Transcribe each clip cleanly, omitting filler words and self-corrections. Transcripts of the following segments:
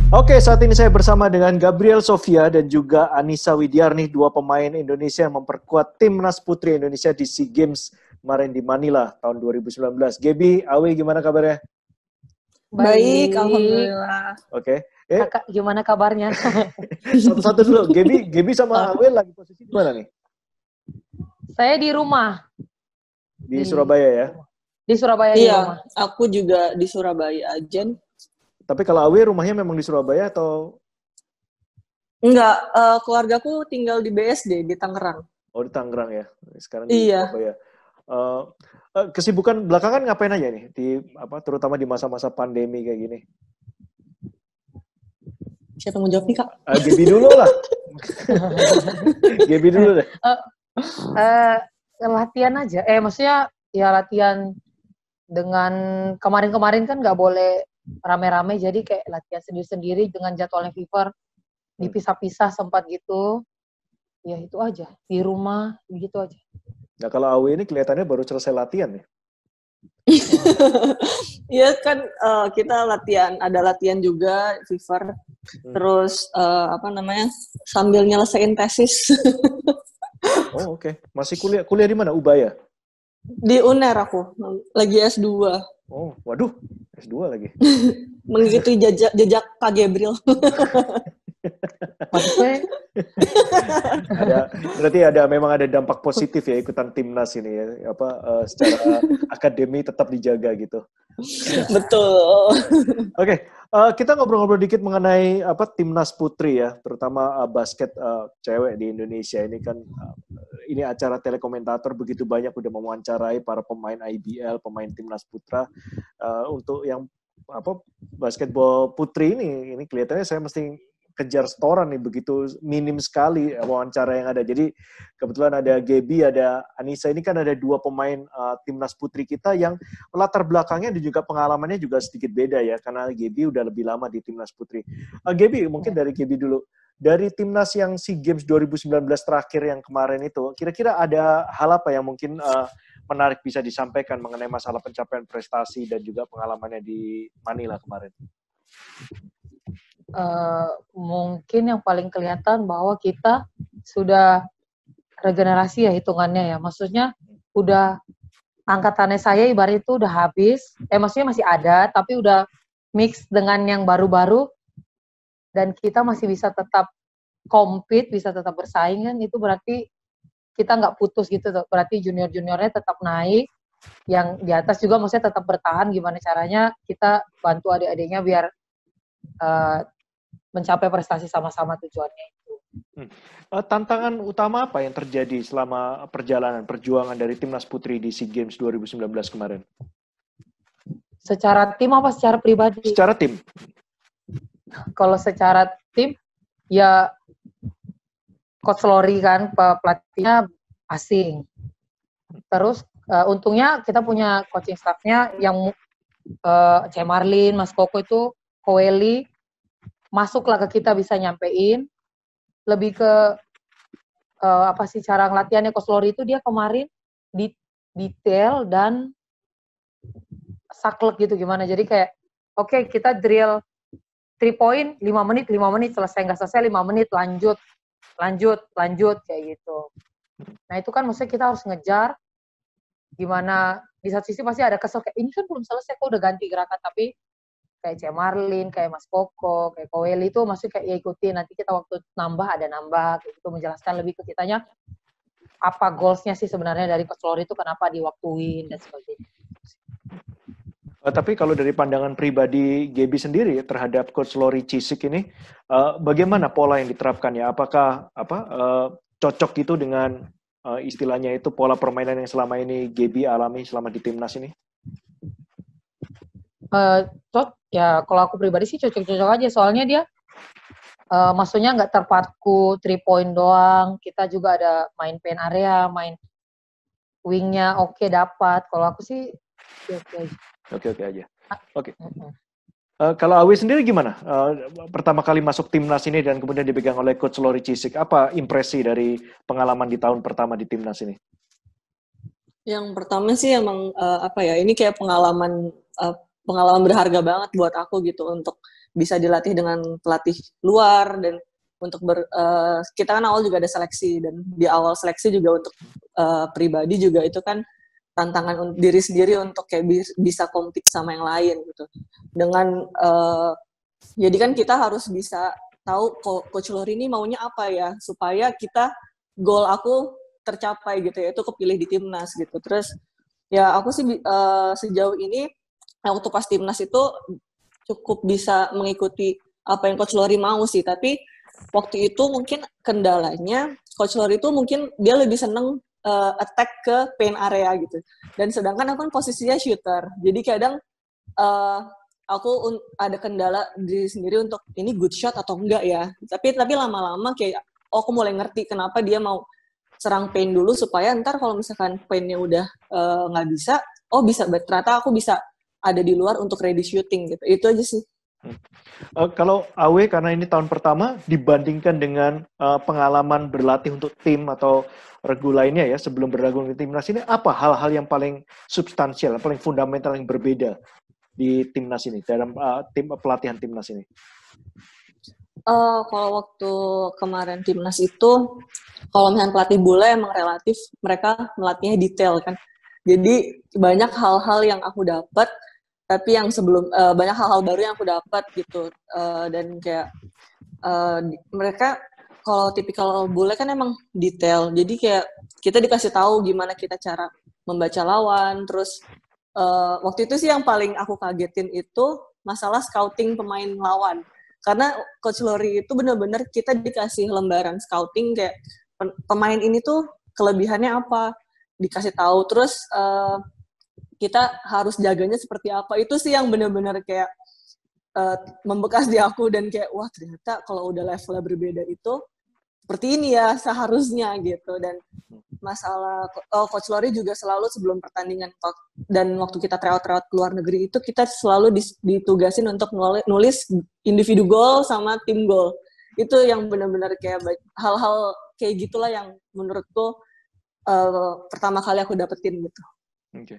Oke, saat ini saya bersama dengan Gabriel Sofia dan juga Anissa Widyarni, dua pemain Indonesia yang memperkuat timnas putri Indonesia di SEA Games kemarin di Manila tahun 2019. Gaby, Awi, gimana kabarnya? Baik, Baik. alhamdulillah. Oke. Kakak, gimana kabarnya? Satu-satu dulu. Gaby sama Awi lagi posisi di mana nih? Saya di rumah. Di Surabaya ya? Di Surabaya, di Iya, rumah. aku juga di Surabaya aja. Tapi kalau Awi rumahnya memang di Surabaya atau? Enggak, keluargaku tinggal di BSD, di Tangerang. Oh, di Tangerang ya. Sekarang di Iya. Surabaya. Kesibukan belakangan ngapain aja nih? Terutama di masa-masa pandemi kayak gini. Siapa mau jawab nih, Kak? Gaby dulu lah. Gaby dulu deh. Latihan aja. Maksudnya ya latihan dengan kemarin-kemarin kan nggak boleh rame-rame, jadi kayak latihan sendiri-sendiri dengan jadwalnya Fever, dipisah-pisah sempat gitu. Ya itu aja, di rumah gitu aja. Nah kalau Awi ini kelihatannya baru selesai latihan ya? Iya kan kita ada latihan juga Fever. Terus sambil nyelesain tesis. Oh oke. Masih kuliah di mana? Ubaya? Di UNER aku, lagi S2. Oh, waduh, S2 lagi. Mengikuti jejak Kak Gabriel. Maksudnya Berarti memang ada dampak positif ya ikutan timnas ini ya. Secara akademi tetap dijaga gitu. Betul. Oke, kita ngobrol-ngobrol dikit mengenai timnas putri ya, terutama basket cewek di Indonesia ini kan. Ini acara telekomentator begitu banyak udah mewawancarai para pemain IBL, pemain timnas putra. Untuk yang basketball putri ini kelihatannya saya mesti kejar setoran nih, begitu minim sekali wawancara yang ada. Jadi kebetulan ada Gaby, ada Anissa, ini kan ada dua pemain timnas putri kita yang latar belakangnya dan juga pengalamannya juga sedikit beda ya, karena Gaby udah lebih lama di timnas putri. Gaby, mungkin dari Gaby dulu. Dari timnas yang SEA Games 2019 terakhir yang kemarin itu, kira-kira ada hal apa yang mungkin menarik bisa disampaikan mengenai masalah pencapaian prestasi dan juga pengalamannya di Manila kemarin? Mungkin yang paling kelihatan bahwa kita sudah regenerasi ya hitungannya ya. Maksudnya udah angkatannya saya ibarat itu udah habis. Maksudnya masih ada, tapi udah mix dengan yang baru-baru. Dan kita masih bisa tetap compete, bisa tetap bersaing kan, itu berarti kita nggak putus gitu, berarti junior-juniornya tetap naik, yang di atas juga maksudnya tetap bertahan, gimana caranya kita bantu adik-adiknya biar mencapai prestasi sama-sama tujuannya itu. Tantangan utama apa yang terjadi selama perjuangan dari timnas putri di SEA Games 2019 kemarin? Secara tim apa secara pribadi? Secara tim. Kalau secara tim, ya Coach Lori kan, pelatihnya asing. Terus untungnya kita punya coaching staff-nya yang C. Marlin, Mas Koko itu, Koeli, masuklah ke kita bisa nyampein. Lebih ke cara ngelatihannya Coach Lori itu dia kemarin detail dan saklek gitu gimana. Jadi kayak, oke, kita drill 3 point, 5 menit, selesai, nggak selesai 5 menit, lanjut, kayak gitu. Nah itu kan maksudnya kita harus ngejar, gimana, di satu sisi pasti ada kesel, kayak ini kan belum selesai, kok udah ganti gerakan, tapi kayak C. Marlin, kayak Mas Koko, kayak Koeli itu maksudnya kayak ya ikutin, nanti kita waktu ada nambah, kayak gitu, menjelaskan lebih ke kitanya, apa goals-nya sih sebenarnya dari Coach Lori itu, kenapa diwaktuin, dan sebagainya. Tapi kalau dari pandangan pribadi Gaby sendiri terhadap Coach Lori Cisik ini, bagaimana pola yang diterapkan ya? Apakah cocok itu dengan istilahnya itu pola permainan yang selama ini Gaby alami selama di timnas ini? Ya kalau aku pribadi sih cocok-cocok aja, soalnya dia maksudnya nggak terpaku 3 point doang, kita juga ada main paint area, main wingnya oke dapat. Kalau aku sih oke aja. Oke aja. Oke. Kalau Awi sendiri gimana? Pertama kali masuk timnas ini dan kemudian dipegang oleh Coach Lori Cisik, apa impresi dari pengalaman di tahun pertama di timnas ini? Yang pertama sih emang ini kayak pengalaman berharga banget buat aku gitu, untuk bisa dilatih dengan pelatih luar, dan untuk kita kan awal juga ada seleksi, dan di awal seleksi juga untuk pribadi juga itu kan tantangan diri sendiri untuk kayak bisa compete sama yang lain gitu. Dengan jadi kan kita harus bisa tahu Coach Lori ini maunya apa ya, supaya goal aku tercapai gitu ya, itu kepilih di timnas gitu. Terus ya aku sih sejauh ini waktu pas timnas itu cukup bisa mengikuti apa yang Coach Lori mau sih, tapi waktu itu mungkin kendalanya Coach Lori itu mungkin dia lebih seneng attack ke paint area gitu, dan sedangkan aku kan posisinya shooter, jadi kadang aku ada kendala diri sendiri untuk ini good shot atau enggak ya, tapi lama-lama kayak aku mulai ngerti kenapa dia mau serang paint dulu, supaya ntar kalau misalkan paintnya udah nggak bisa, ternyata aku bisa ada di luar untuk ready shooting gitu. Itu aja sih. Kalau Awe, karena ini tahun pertama, dibandingkan dengan pengalaman berlatih untuk tim atau regu lainnya ya, sebelum bergabung di timnas ini, apa hal-hal yang paling substansial, paling fundamental yang berbeda di timnas ini, dalam pelatihan timnas ini? Kalau waktu kemarin timnas itu, kalau misalnya pelatih bule emang relatif mereka melatihnya detail kan. Jadi banyak hal-hal yang aku dapat, tapi yang banyak hal-hal baru yang aku dapat gitu. Dan kayak mereka kalau tipikal bule kan emang detail. Jadi kayak kita dikasih tahu gimana kita cara membaca lawan. Terus waktu itu sih yang paling aku kagetin itu masalah scouting pemain lawan. Karena Coach Lori itu benar-benar kita dikasih lembaran scouting kayak pemain ini tuh kelebihannya apa, dikasih tahu, terus kita harus jaganya seperti apa. Itu sih yang benar-benar kayak membekas di aku, dan kayak wah ternyata kalau udah levelnya berbeda itu seperti ini ya seharusnya gitu. Dan masalah Coach Lori juga selalu sebelum pertandingan dan waktu kita tryout ke luar negeri itu kita selalu ditugasin untuk nulis individu goal sama tim goal. Itu yang benar-benar kayak hal-hal kayak gitulah yang menurutku pertama kali aku dapetin gitu. Oke.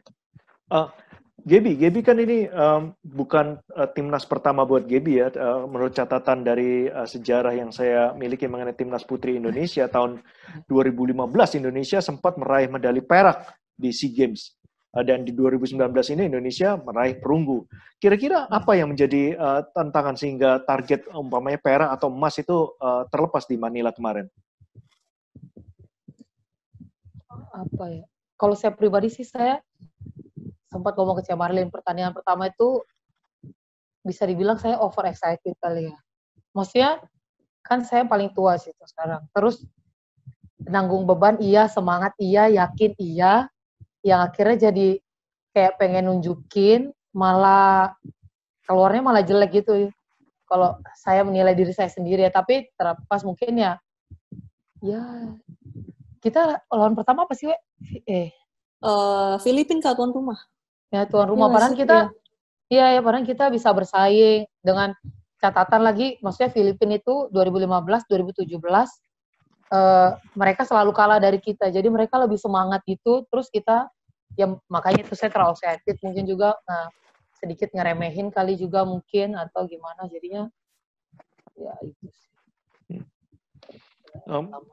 Gaby kan ini bukan timnas pertama buat Gaby ya. Menurut catatan dari sejarah yang saya miliki mengenai timnas putri Indonesia, tahun 2015 Indonesia sempat meraih medali perak di SEA Games. Dan di 2019 ini Indonesia meraih perunggu. Kira-kira apa yang menjadi tantangan sehingga target umpamanya perak atau emas itu terlepas di Manila kemarin? Apa ya? Kalau saya pribadi sih, saya sempat ngomong ke Cia Marlin, pertandingan pertama itu bisa dibilang saya over excited kali ya. Maksudnya kan saya paling tua sih sekarang. Terus nanggung beban iya, semangat iya, yakin iya, yang akhirnya jadi kayak pengen nunjukin, malah keluarnya malah jelek gitu. Kalau saya menilai diri saya sendiri ya, tapi terlepas mungkin ya kita lawan pertama apa sih, Filipina tuan rumah. Ya tuan rumah, padahal kita padahal kita bisa bersaing dengan catatan lagi, maksudnya Filipina itu 2015, 2017 mereka selalu kalah dari kita, jadi mereka lebih semangat gitu, terus kita ya makanya itu saya terlalu excited, mungkin juga sedikit ngeremehin kali juga mungkin atau gimana, jadinya ya itu sih.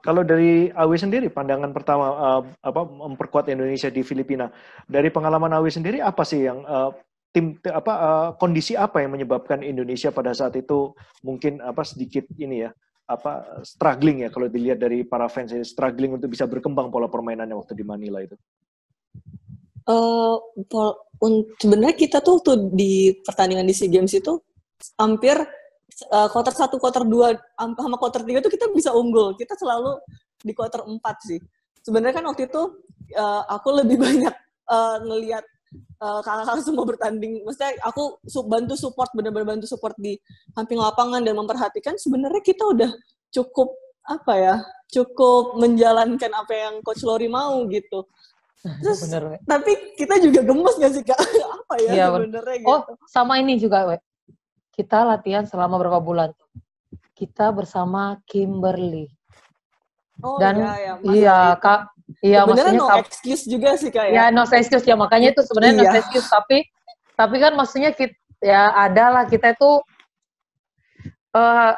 Kalau dari Awi sendiri, pandangan pertama memperkuat Indonesia di Filipina, dari pengalaman Awi sendiri apa sih yang kondisi apa yang menyebabkan Indonesia pada saat itu mungkin sedikit ini ya struggling ya, kalau dilihat dari para fans ini, struggling untuk bisa berkembang pola permainannya waktu di Manila itu? Sebenarnya kita tuh di pertandingan di SEA Games itu hampir quarter 1, quarter 2, sama quarter 3 tuh kita bisa unggul. Kita selalu di quarter 4 sih. Sebenarnya kan waktu itu aku lebih banyak ngelihat kakak-kakak semua bertanding. Maksudnya aku benar-benar bantu support di samping lapangan dan memperhatikan. Sebenarnya kita udah cukup menjalankan apa yang Coach Lori mau gitu. Terus, bener, tapi kita juga gemes gak sih Kak? Apa ya sebenarnya gitu. Oh, sama ini juga, kita latihan selama berapa bulan? Kita bersama Kimberly. Oh dan iya Kak, iya maksudnya no excuse juga sih Kak ya. Ya no excuse ya, makanya itu sebenarnya no excuse, tapi kan maksudnya kita ya adalah kita itu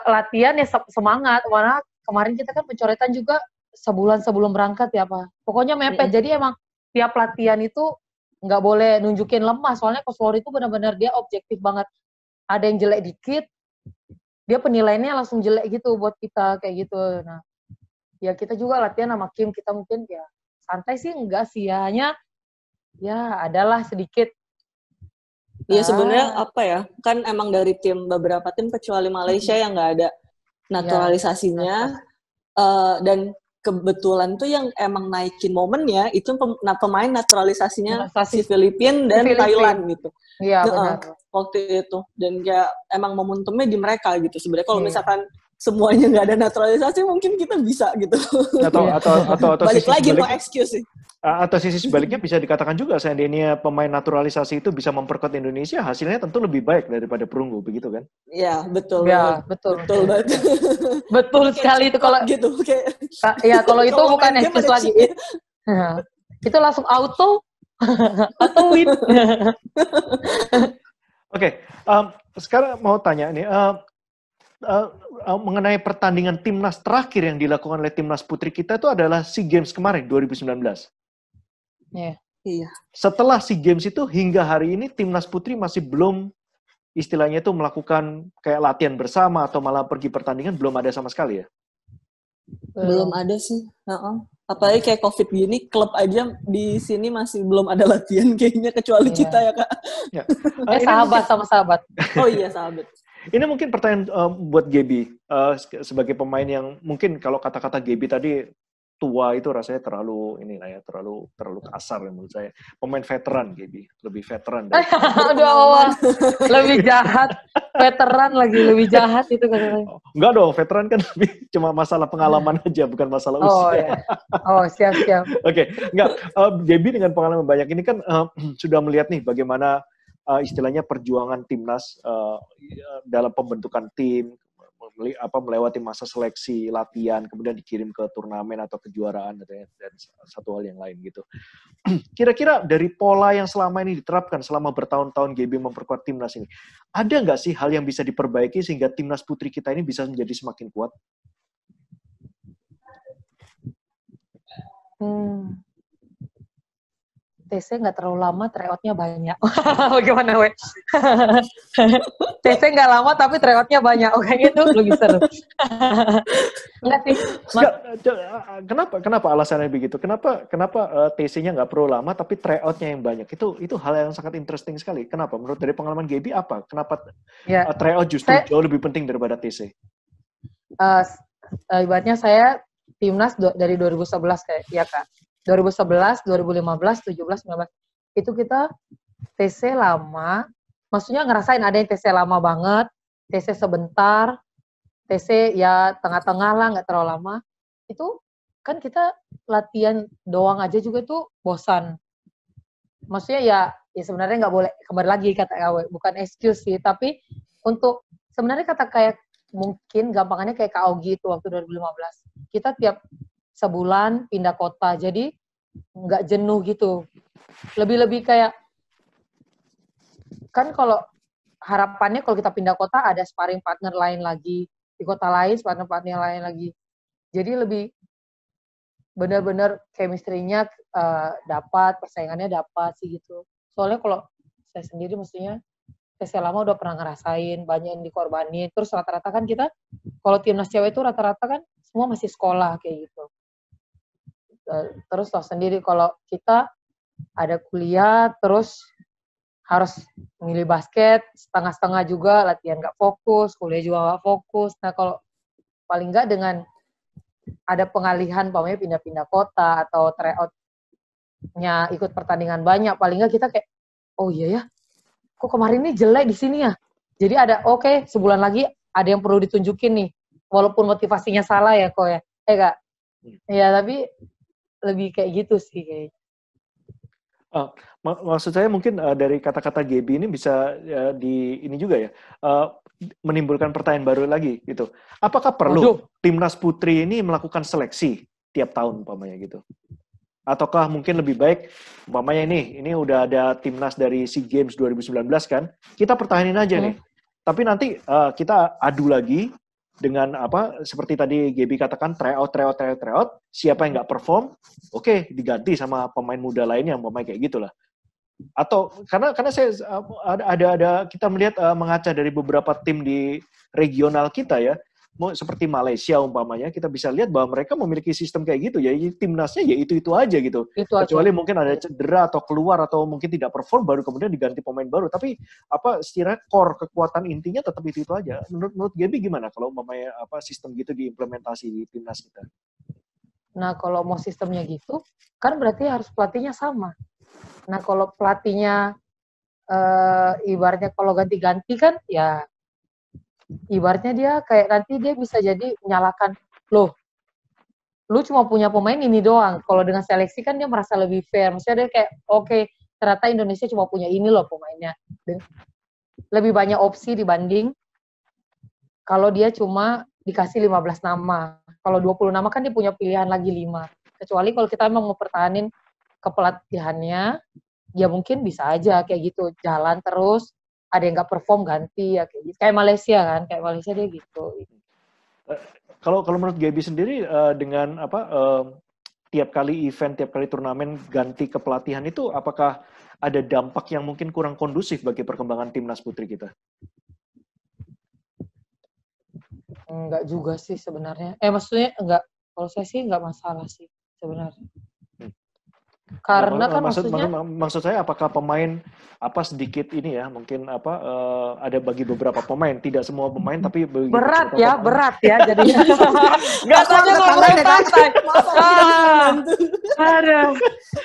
latihan ya semangat. Mana kemarin kita kan pencoretan juga sebulan sebelum berangkat ya Pak. Pokoknya mepet. Jadi emang tiap latihan itu nggak boleh nunjukin lemah. Soalnya Coach Lori itu benar-benar dia objektif banget. Ada yang jelek dikit, dia penilaiannya langsung jelek gitu buat kita kayak gitu. Nah, ya kita juga latihan sama Kim, kita mungkin ya santai sih enggak sih ya, hanya ya adalah sedikit. Iya sebenarnya apa ya, kan emang dari beberapa tim kecuali Malaysia yang nggak ada naturalisasinya, dan kebetulan tuh yang emang naikin momennya itu pemain naturalisasinya si Filipina dan Thailand gitu. Iya benar. Waktu itu, dan ya emang momentumnya di mereka gitu. Sebenarnya kalau misalkan semuanya nggak ada naturalisasi mungkin kita bisa gitu. Atau balik lagi no excuse sih. Atau sisi sebaliknya bisa dikatakan juga seandainya pemain naturalisasi itu bisa memperkuat Indonesia, hasilnya tentu lebih baik daripada perunggu, begitu kan? Iya, betul. Ya, betul. Betul sekali itu kalau gitu. Ya, kalau itu bukan excuse lagi. Itu langsung auto win. Oke, sekarang mau tanya nih, mengenai pertandingan timnas terakhir yang dilakukan oleh timnas putri kita itu adalah SEA Games kemarin 2019. Iya. Setelah SEA Games itu hingga hari ini timnas putri masih belum istilahnya itu melakukan kayak latihan bersama atau malah pergi pertandingan, belum ada sama sekali ya? Belum ada sih. Apalagi kayak COVID gini, klub aja di sini masih belum ada latihan kayaknya kecuali kita ya Kak. Ya. Sahabat sama sahabat. Oh iya sahabat. Ini mungkin pertanyaan buat Gaby sebagai pemain yang mungkin kalau kata-kata Gaby tadi tua itu rasanya terlalu terlalu kasar ya menurut saya. Pemain veteran Gaby, lebih veteran. Aduh, lebih jahat. Veteran lagi lebih jahat itu katanya. Enggak dong, veteran kan lebih cuma masalah pengalaman aja, bukan masalah usia. Iya. Oh, siap. Oke, enggak. Gaby dengan pengalaman banyak ini kan sudah melihat nih bagaimana istilahnya perjuangan timnas dalam pembentukan tim, melewati masa seleksi, latihan, kemudian dikirim ke turnamen atau kejuaraan dan satu hal yang lain gitu. Kira-kira dari pola yang selama ini diterapkan selama bertahun-tahun GB memperkuat timnas ini, ada nggak sih hal yang bisa diperbaiki sehingga timnas putri kita ini bisa menjadi semakin kuat? TC nggak terlalu lama, tryout-nya banyak. Bagaimana, we? TC nggak lama, tapi tryout-nya banyak. Kayaknya itu lebih seru. Enggak sih. Kenapa alasannya begitu? Kenapa TC-nya nggak perlu lama, tapi tryout-nya yang banyak? Itu hal yang sangat interesting sekali. Kenapa? Menurut dari pengalaman Gaby apa? Kenapa tryout justru jauh lebih penting daripada TC? Ibaratnya saya timnas dari 2011 kayak, ya Kak. 2011, 2015, 17, 19. Itu kita TC lama, maksudnya ngerasain ada yang TC lama banget, TC sebentar, TC ya tengah-tengah lah, nggak terlalu lama. Itu kan kita latihan doang aja juga tuh bosan. Maksudnya ya sebenarnya nggak boleh, kembali lagi kata Awe, bukan excuse sih, tapi untuk sebenarnya kata kayak mungkin gampangannya kayak Kak Augie itu waktu 2015. Kita tiap sebulan pindah kota, jadi nggak jenuh gitu. Lebih-lebih kayak, kan kalau harapannya kalau kita pindah kota ada sparring partner lain lagi, di kota lain sparring partner lain lagi. Jadi lebih benar-benar chemistry-nya dapat, persaingannya dapat sih gitu. Soalnya kalau saya sendiri mestinya TC lama udah pernah ngerasain, banyak yang dikorbanin. Terus rata-rata kan kita, kalau timnas cewek itu rata-rata kan semua masih sekolah kayak gitu. Terus tahu sendiri kalau kita ada kuliah, terus harus milih basket, setengah-setengah juga, latihan nggak fokus, kuliah juga nggak fokus. Nah kalau paling nggak dengan ada pengalihan, pamannya pindah-pindah kota, atau tryout-nya ikut pertandingan banyak, paling nggak kita kayak, oh iya ya, kok kemarin ini jelek di sini ya. Jadi ada, oke, sebulan lagi ada yang perlu ditunjukin nih, walaupun motivasinya salah ya kok ya. Kak? Ya tapi lebih kayak gitu sih kayaknya. Maksud saya mungkin dari kata-kata Gaby ini bisa ini juga ya, menimbulkan pertanyaan baru lagi gitu. Apakah perlu timnas putri ini melakukan seleksi tiap tahun umpamanya gitu? Ataukah mungkin lebih baik umpamanya ini udah ada timnas dari SEA Games 2019 kan, kita pertahanin aja nih. Tapi nanti kita adu lagi dengan seperti tadi Gaby katakan tryout. Siapa yang nggak perform, oke, diganti sama pemain muda lainnya, pemain kayak gitulah. Atau karena saya ada kita melihat mengaca dari beberapa tim di regional kita ya, seperti Malaysia umpamanya, kita bisa lihat bahwa mereka memiliki sistem kayak gitu ya, timnasnya ya itu aja gitu. Kecuali mungkin ada cedera atau keluar atau mungkin tidak perform, baru kemudian diganti pemain baru. Tapi setidaknya core kekuatan intinya tetap itu aja. Menurut Gaby gimana kalau umpamanya sistem gitu diimplementasi di timnas kita? Nah kalau mau sistemnya gitu, kan berarti harus pelatihnya sama. Nah kalau pelatihnya ibaratnya kalau ganti-ganti kan ya ibaratnya dia kayak nanti dia bisa jadi menyalahkan, loh lu cuma punya pemain ini doang. Kalau dengan seleksi kan dia merasa lebih fair. Maksudnya dia kayak oke, ternyata Indonesia cuma punya ini loh pemainnya. Lebih banyak opsi dibanding kalau dia cuma dikasih 15 nama. Kalau 20 nama kan dia punya pilihan lagi 5. Kecuali kalau kita memang mau pertahanin kepelatihannya, ya mungkin bisa aja kayak gitu, jalan terus, ada yang nggak perform ganti ya kayak gitu. Kayak Malaysia kan, kayak Malaysia dia gitu. Kalau menurut Gaby sendiri dengan tiap kali event, tiap kali turnamen ganti kepelatihan itu, apakah ada dampak yang mungkin kurang kondusif bagi perkembangan timnas putri kita? Enggak juga sih sebenarnya. Maksudnya enggak, kalau saya sih enggak masalah sih sebenarnya. Karena kan maksud saya apakah pemain sedikit ini ya, mungkin ada bagi beberapa pemain, tidak semua pemain tapi berat ya jadinya. Enggak tanya ngomong santai. Aduh.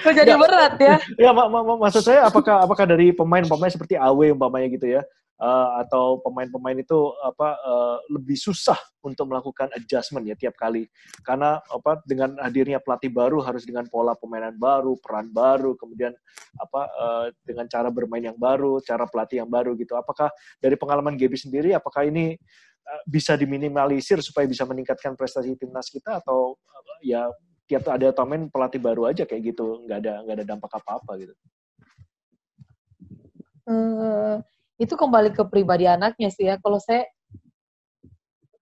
Kok jadi berat ya? Ya maksud saya apakah dari pemain seperti Awe umpamanya gitu ya, atau pemain-pemain itu lebih susah untuk melakukan adjustment ya tiap kali, karena dengan hadirnya pelatih baru harus dengan pola permainan baru, peran baru, kemudian dengan cara bermain yang baru, cara pelatih yang baru gitu. Apakah dari pengalaman Gaby sendiri, apakah ini bisa diminimalisir supaya bisa meningkatkan prestasi timnas kita, atau ya tiap ada turnamen pelatih baru aja kayak gitu, nggak ada dampak apa-apa gitu? Itu kembali ke pribadi anaknya sih ya.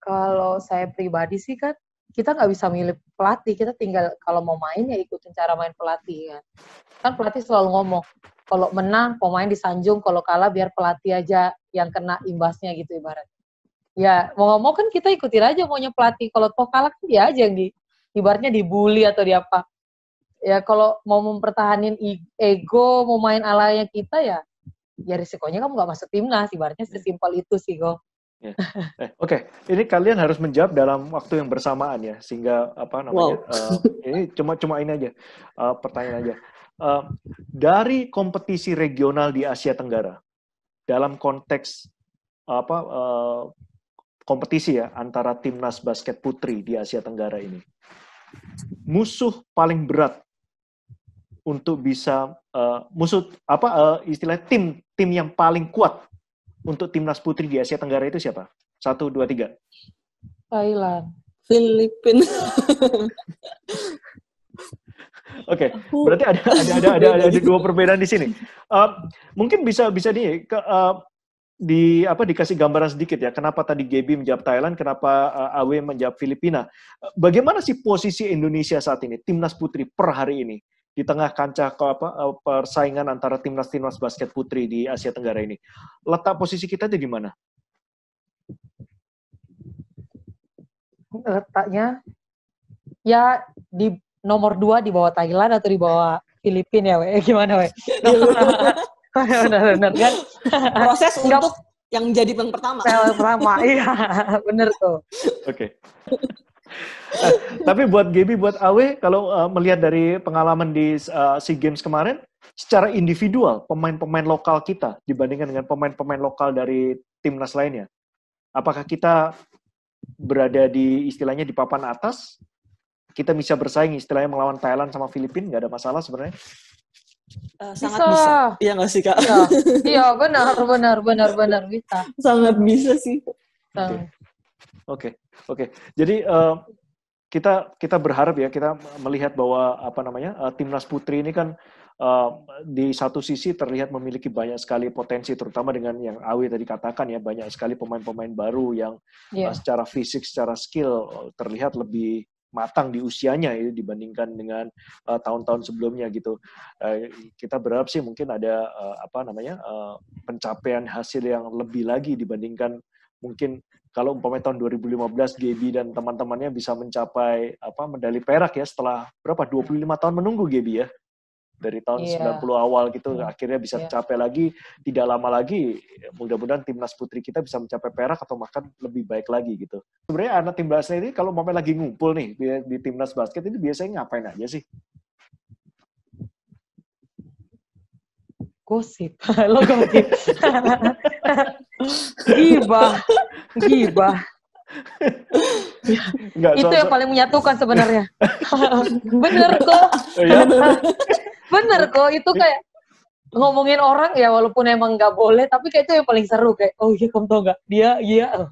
Kalau saya pribadi sih kan, kita nggak bisa milih pelatih, kita tinggal kalau mau main ya ikutin cara main pelatih kan. Kan pelatih selalu ngomong, kalau menang pemain disanjung, kalau kalah biar pelatih aja yang kena imbasnya gitu ibarat. Ya mau ngomong kan kita ikutin aja maunya pelatih, kalau toh kalah kan dia aja yang ibaratnya dibully atau di apa. Ya kalau mau mempertahanin ego, mau main alanya kita ya risikonya kamu nggak masuk timnas, ibaratnya sesimpel itu sih kok. Oke. Ini kalian harus menjawab dalam waktu yang bersamaan ya, sehingga ini cuma ini aja, pertanyaan aja. Dari kompetisi regional di Asia Tenggara, dalam konteks kompetisi ya antara timnas basket putri di Asia Tenggara ini, musuh paling berat untuk bisa istilah tim yang paling kuat untuk timnas putri di Asia Tenggara itu siapa? 1, 2, 3. Thailand. Filipina. Oke, berarti ada dua perbedaan di sini. Mungkin bisa dikasih gambaran sedikit ya. Kenapa tadi Gaby menjawab Thailand, kenapa Awe menjawab Filipina? Bagaimana sih posisi Indonesia saat ini, timnas putri per hari ini, di tengah kancah persaingan antara timnas basket putri di Asia Tenggara ini? Letak posisi kita itu gimana? Letaknya ya di nomor 2 di bawah Thailand atau di bawah Filipina ya, gimana we? Benar kan? Proses untuk yang jadi yang pertama. Yang pertama, iya, bener tuh. Oke. Tapi buat Gaby, buat Awe, kalau melihat dari pengalaman di SEA Games kemarin, secara individual, pemain-pemain lokal kita dibandingkan dengan pemain-pemain lokal dari timnas lainnya, apakah kita berada di istilahnya di papan atas? Kita bisa bersaing istilahnya melawan Thailand sama Filipina, nggak ada masalah sebenarnya? Sangat bisa. Iya nggak sih, Kak? Iya, benar bisa. Sangat bisa sih. Oke. Jadi kita berharap ya, kita melihat bahwa timnas putri ini kan di satu sisi terlihat memiliki banyak sekali potensi, terutama dengan yang Awi tadi katakan ya, banyak sekali pemain-pemain baru yang secara fisik, secara skill terlihat lebih matang di usianya ya, dibandingkan dengan tahun-tahun sebelumnya gitu. Kita berharap sih mungkin ada pencapaian hasil yang lebih lagi dibandingkan mungkin kalau umpamanya tahun 2015 Gaby dan teman-temannya bisa mencapai medali perak ya setelah 25 tahun menunggu Gaby ya. Dari tahun 90 awal gitu, akhirnya bisa tercapai lagi, tidak lama lagi, mudah-mudahan timnas putri kita bisa mencapai perak atau bahkan lebih baik lagi gitu. Sebenarnya anak timnas ini kalau mau lagi ngumpul nih di timnas basket ini biasanya ngapain aja sih? Gosip, lo gosip. Gibah. Itu yang paling menyatukan sebenarnya. Bener kok. Bener kok, itu kayak ngomongin orang ya walaupun emang nggak boleh, tapi kayak itu yang paling seru kayak, oh iya kamu tau nggak dia iya.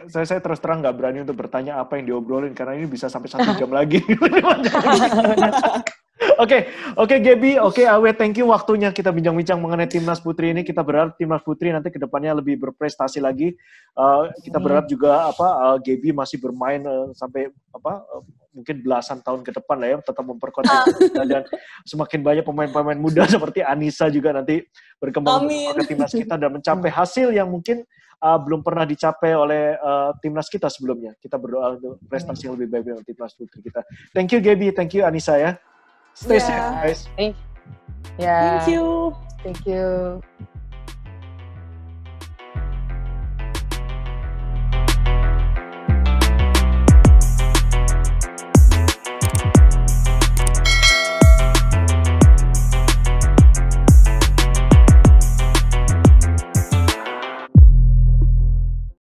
Saya terus terang nggak berani untuk bertanya apa yang diobrolin karena ini bisa sampai 1 jam lagi. Oke Gaby, oke Awe, thank you waktunya kita bincang-bincang mengenai timnas putri ini. Kita berharap timnas putri nanti kedepannya lebih berprestasi lagi. Kita berharap juga Gaby masih bermain sampai mungkin belasan tahun ke depan lah ya, tetap memperkuat dan semakin banyak pemain-pemain muda seperti Anissa juga nanti berkembang ke timnas kita dan mencapai hasil yang mungkin belum pernah dicapai oleh timnas kita sebelumnya. Kita berdoa untuk prestasi yang lebih baik dengan timnas putri kita. Thank you Gaby, thank you Anissa ya. Stay safe guys. Thank you.